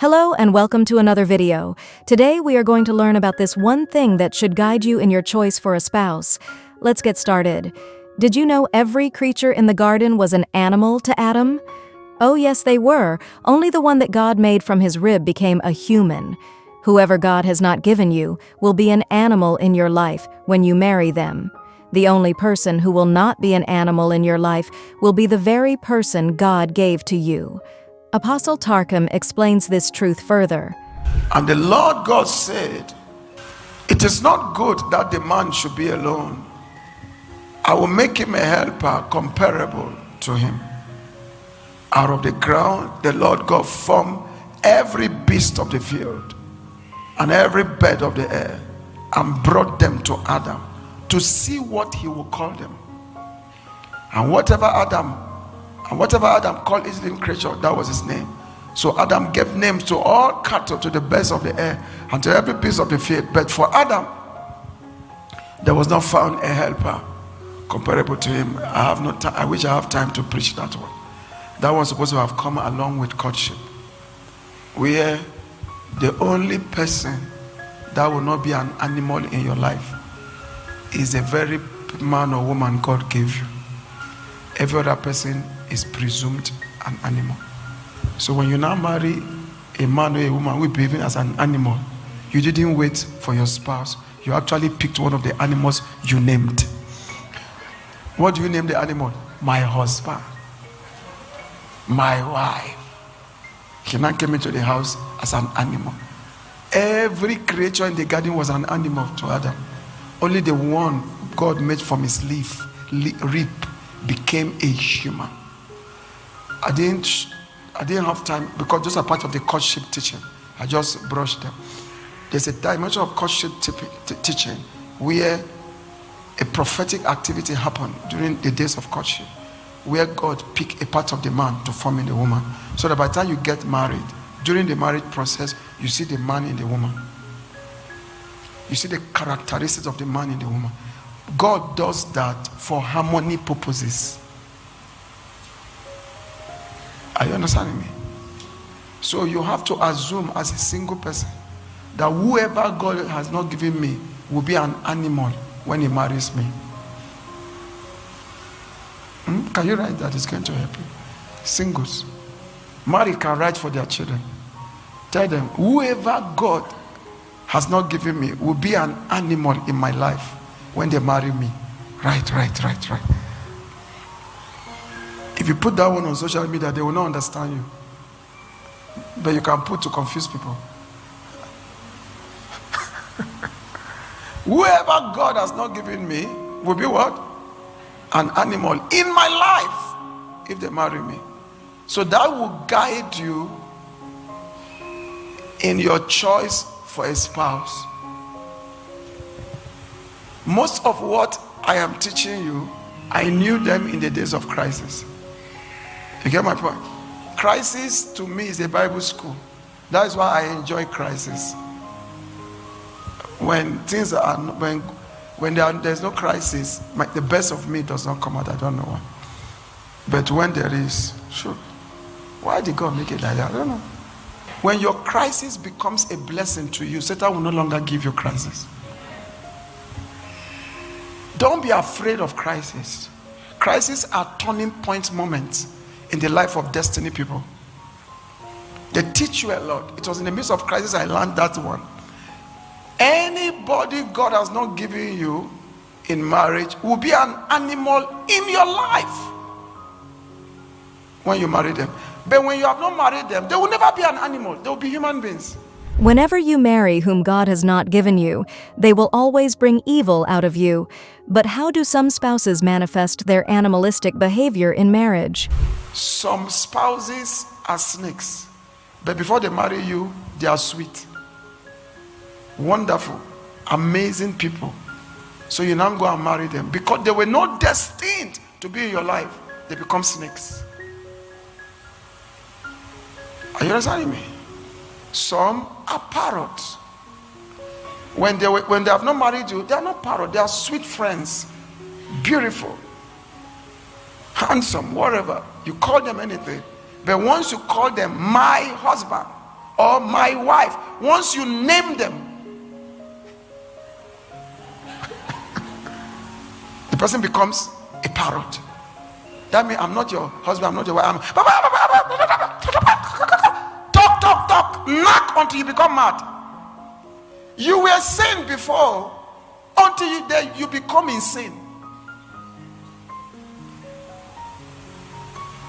Hello and welcome to another video. Today we are going to learn about this one thing that should guide you in your choice for a spouse. Let's get started. Did you know every creature in the garden was an animal to Adam? Oh yes, they were. Only the one that God made from his rib became a human. Whoever God has not given you will be an animal in your life when you marry them. The only person who will not be an animal in your life will be the very person God gave to you. Apostle Takim explains this truth further. And the Lord God said, "It is not good that the man should be alone. I will make him a helper comparable to him." Out of the ground, the Lord God formed every beast of the field and every bird of the air and brought them to Adam to see what he would call them. And whatever Adam called his living creature, that was his name. So Adam gave names to all cattle, to the birds of the air, and to every beast of the field. But for Adam, there was not found a helper comparable to him. I have no time. I wish I have time to preach that one. That one's supposed to have come along with courtship, where the only person that will not be an animal in your life is the very man or woman God gave you. Every other person is presumed an animal. So when you now marry a man or a woman who is behaving as an animal, you didn't wait for your spouse. You actually picked one of the animals you named. What do you name the animal? My husband, my wife. He now came into the house as an animal. Every creature in the garden was an animal to Adam. Only the one God made from his rib became a human. I didn't have time because those are part of the courtship teaching. I just brushed them. There's a dimension of courtship teaching where a prophetic activity happened during the days of courtship, where God picked a part of the man to form in the woman, so that by the time you get married, during the marriage process, you see the man in the woman. You see the characteristics of the man in the woman. God does that for harmony purposes. Are you understanding me? So you have to assume as a single person that whoever God has not given me will be an animal when he marries me. Can you write that? It's going to help you. Singles. Marry can write for their children. Tell them, whoever God has not given me will be an animal in my life when they marry me. Right. If you put that one on social media, they will not understand you. But you can put to confuse people. Whoever God has not given me will be what? An animal in my life if they marry me. So that will guide you in your choice for a spouse. Most of what I am teaching you, I knew them in the days of crisis. You get my point? Crisis to me is a Bible school. That is why I enjoy crisis. When things are when there's no crisis, the best of me does not come out. I don't know why. But when there is, sure. Why did God make it like that? I don't know. When your crisis becomes a blessing to you, Satan will no longer give you crisis. Don't be afraid of crisis. Crises are turning point moments in the life of destiny people. They teach you a lot. It was in the midst of crisis I learned that one. Anybody God has not given you in marriage will be an animal in your life when you marry them. But when you have not married them, they will never be an animal. They will be human beings. Whenever you marry whom God has not given you, they will always bring evil out of you. But how do some spouses manifest their animalistic behavior in marriage? Some spouses are snakes, but before they marry you, they are sweet, wonderful, amazing people. So you now go and marry them because they were not destined to be in your life. They become snakes. Are you understanding me? Some are parrots. When they have not married you, they are not parrots. They are sweet friends, beautiful, handsome, whatever. You call them anything. But once you call them my husband or my wife. Once you name them, the person becomes a parrot. That means I'm not your husband, I'm not your wife. Talk, knock until you become mad. You were sane before, until you become insane.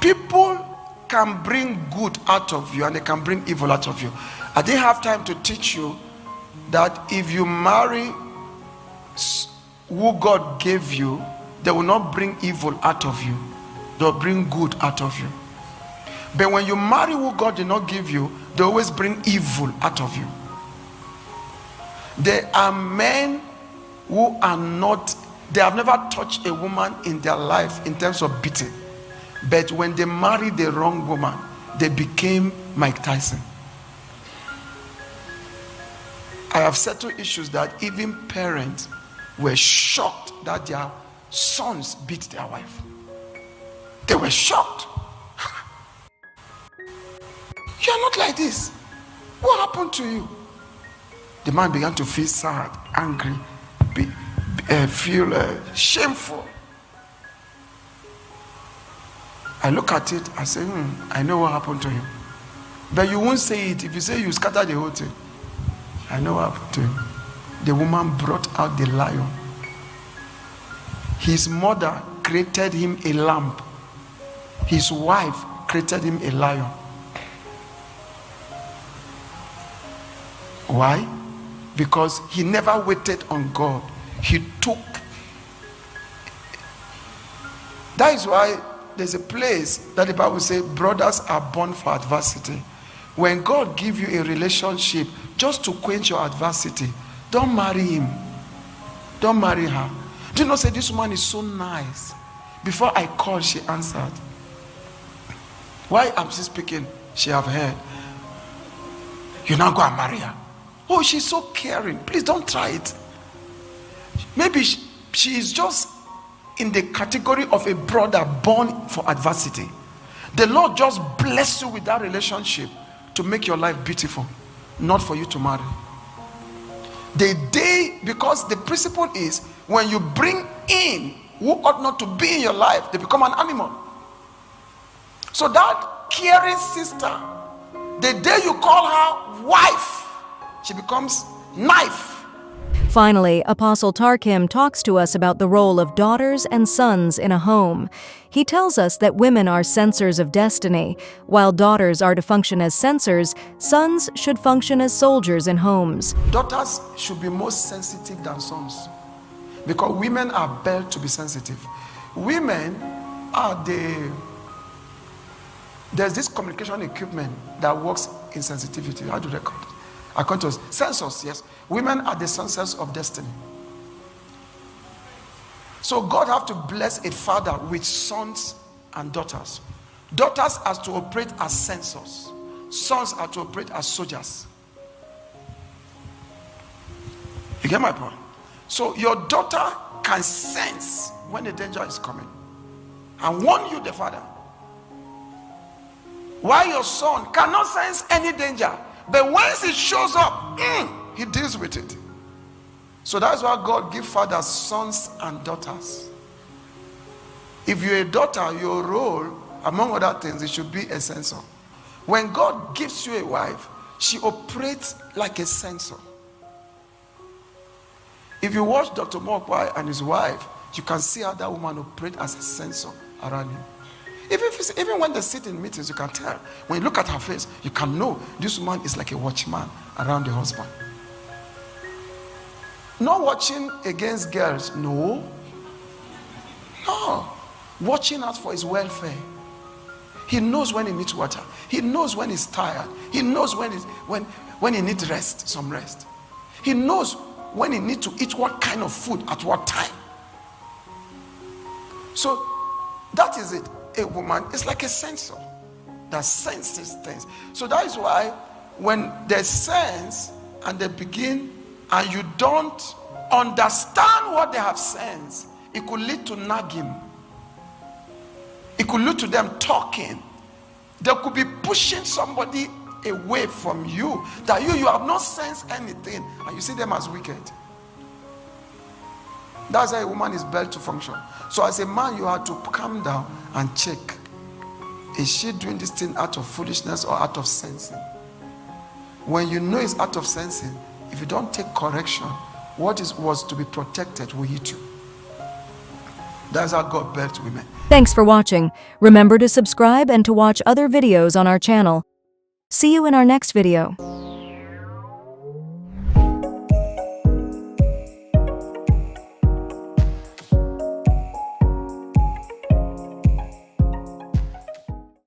People can bring good out of you and they can bring evil out of you. I didn't have time to teach you that if you marry who God gave you, they will not bring evil out of you, they'll bring good out of you. But when you marry who God did not give you, they always bring evil out of you. There are men who are not, they have never touched a woman in their life in terms of beating. But when they married the wrong woman, they became Mike Tyson. I have settled issues that even parents were shocked that their sons beat their wife. They were shocked. You are not like this. What happened to you? The man began to feel sad, angry, feel shameful. I look at it, I say, I know what happened to him. But you won't say it. If you say you scatter the whole thing, I know what happened to him. The woman brought out the lion. His mother created him a lamb. His wife created him a lion. Why? Because he never waited on God. He took. That is why there's a place that the Bible says brothers are born for adversity. When God gives you a relationship just to quench your adversity, don't marry him. Don't marry her. Do you not say this woman is so nice? Before I called, she answered. Why am I speaking? She have heard. You now go and marry her. Oh, she's so caring. Please don't try it. Maybe she is just in the category of a brother born for adversity. The Lord just bless you with that relationship to make your life beautiful, not for you to marry. Because the principle is when you bring in who ought not to be in your life, they become an animal. So that caring sister, the day you call her wife, she becomes knife. Finally, Apostle Takim talks to us about the role of daughters and sons in a home. He tells us that women are censors of destiny. While daughters are to function as censors, sons should function as soldiers in homes. Daughters should be more sensitive than sons, because women are built to be sensitive. Women are there's this communication equipment that works in sensitivity. How do they call it? According to sensors, yes. Women are the sensors of destiny. So God have to bless a father with sons and daughters. Daughters are to operate as sensors. Sons are to operate as soldiers. You get my point? So your daughter can sense when the danger is coming and warn you, the father. While your son cannot sense any danger, but once it shows up, he deals with it. So that's why God gives fathers sons and daughters. If you're a daughter, your role, among other things, it should be a censor. When God gives you a wife, she operates like a censor. If you watch Dr. Mokwai and his wife, you can see how that woman operates as a censor around him. Even when they sit in meetings, you can tell. When you look at her face, you can know this woman is like a watchman around the husband. Not watching against girls, no. Watching out for his welfare. He knows when he needs water. He knows when he's tired. He knows when he needs rest, some rest. He knows when he needs to eat what kind of food at what time. So that is it. A woman is like a sensor that senses things. So that is why when they sense and they begin and you don't understand what they have sensed, it could lead to nagging. It could lead to them talking. They could be pushing somebody away from you, that you have not sensed anything, and you see them as wicked. That's how a woman is built to function. So as a man, you have to calm down and check. Is she doing this thing out of foolishness or out of sensing? When you know it's out of sensing, if you don't take correction, what was to be protected will hit you. That's how God built women. Thanks for watching. Remember to subscribe and to watch other videos on our channel. See you in our next video.